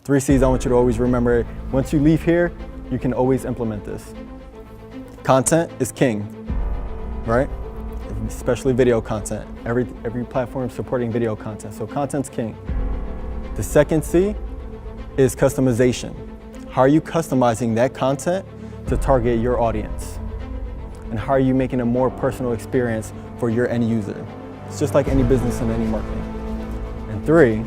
3 C's I want you to always remember. Once you leave here, you can always implement this. Content is king, right? Especially video content. Every platform is supporting video content, so content's king. The second C is customization. How are you customizing that content to target your audience? And how are you making a more personal experience for your end user? It's just like any business and any marketing. And 3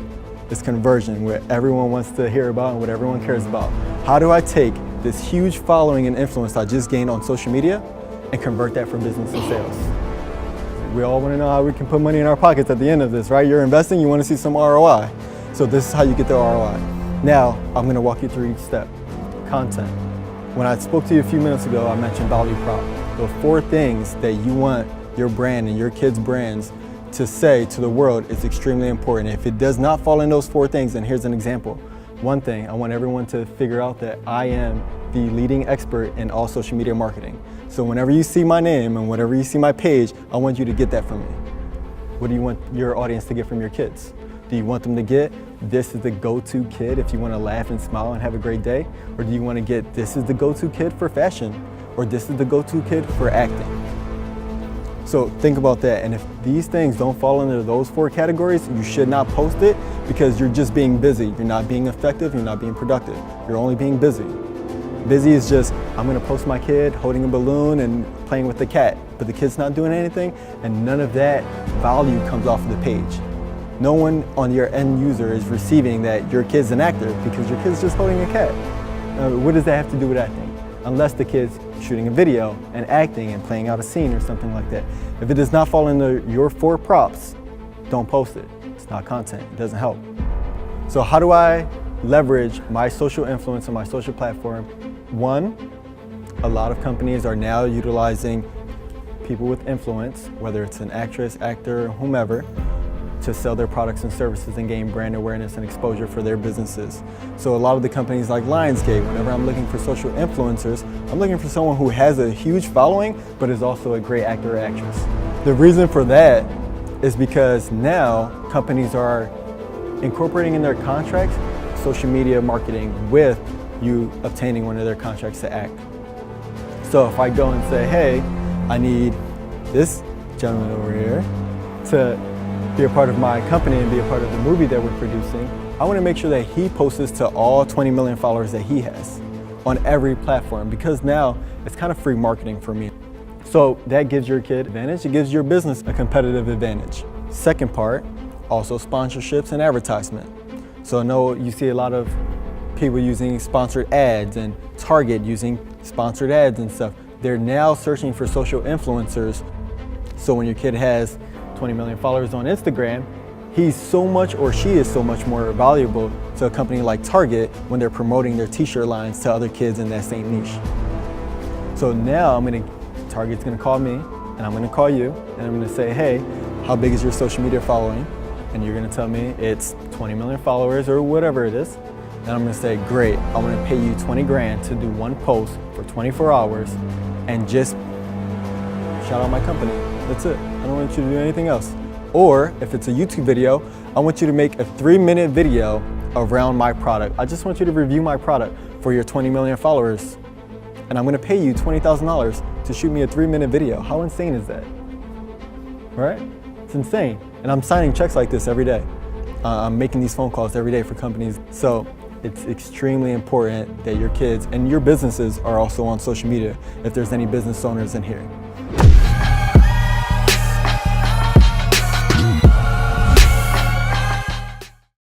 is conversion, what everyone wants to hear about and what everyone cares about. How do I take this huge following and influence I just gained on social media and convert that for business and sales? We all want to know how we can put money in our pockets at the end of this, right? You're investing, you want to see some ROI. So this is how you get the ROI. Now, I'm going to walk you through each step. Content. When I spoke to you a few minutes ago, I mentioned value prop. The 4 things that you want your brand and your kids' brands to say to the world is extremely important. If it does not fall in those 4 things, then here's an example. One thing, I want everyone to figure out that I am the leading expert in all social media marketing. So whenever you see my name and whenever you see my page, I want you to get that from me. What do you want your audience to get from your kids? Do you want them to get, this is the go-to kid if you want to laugh and smile and have a great day? Or do you want to get, this is the go-to kid for fashion? Or this is the go-to kid for acting? So think about that, and if these things don't fall into those 4 categories, you should not post it because you're just being busy. You're not being effective, you're not being productive. You're only being busy. Busy is just, I'm gonna post my kid holding a balloon and playing with the cat, but the kid's not doing anything, and none of that value comes off of the page. No one on your end user is receiving that your kid's an actor because your kid's just holding a cat. What does that have to do with acting? Unless the kid's shooting a video and acting and playing out a scene or something like that. If it does not fall into your 4 props, don't post it. It's not content, it doesn't help. So how do I leverage my social influence on my social platform? 1, a lot of companies are now utilizing people with influence, whether it's an actress, actor, whomever, to sell their products and services and gain brand awareness and exposure for their businesses. So a lot of the companies like Lionsgate, whenever I'm looking for social influencers, I'm looking for someone who has a huge following, but is also a great actor or actress. The reason for that is because now companies are incorporating in their contracts social media marketing with you obtaining one of their contracts to act. So if I go and say, hey, I need this gentleman over here to be a part of my company and be a part of the movie that we're producing, I want to make sure that he posts this to all 20 million followers that he has on every platform, because now it's kind of free marketing for me. So that gives your kid advantage, it gives your business a competitive advantage. Second part, also sponsorships and advertisement. So I know you see a lot of people using sponsored ads and Target using sponsored ads and stuff. They're now searching for social influencers. So when your kid has 20 million followers on Instagram, he's so much, or she is so much more valuable to a company like Target when they're promoting their t-shirt lines to other kids in that same niche. So now Target's gonna call me and I'm gonna call you and I'm gonna say, hey, how big is your social media following? And you're gonna tell me it's 20 million followers or whatever it is. And I'm gonna say, great, I wanna pay you 20 grand to do one post for 24 hours and just shout out my company. That's it. I don't want you to do anything else. Or if it's a YouTube video, I want you to make a 3-minute video around my product. I just want you to review my product for your 20 million followers. And I'm gonna pay you $20,000 to shoot me a 3-minute video. How insane is that? Right? It's insane. And I'm signing checks like this every day. I'm making these phone calls every day for companies. So it's extremely important that your kids and your businesses are also on social media if there's any business owners in here.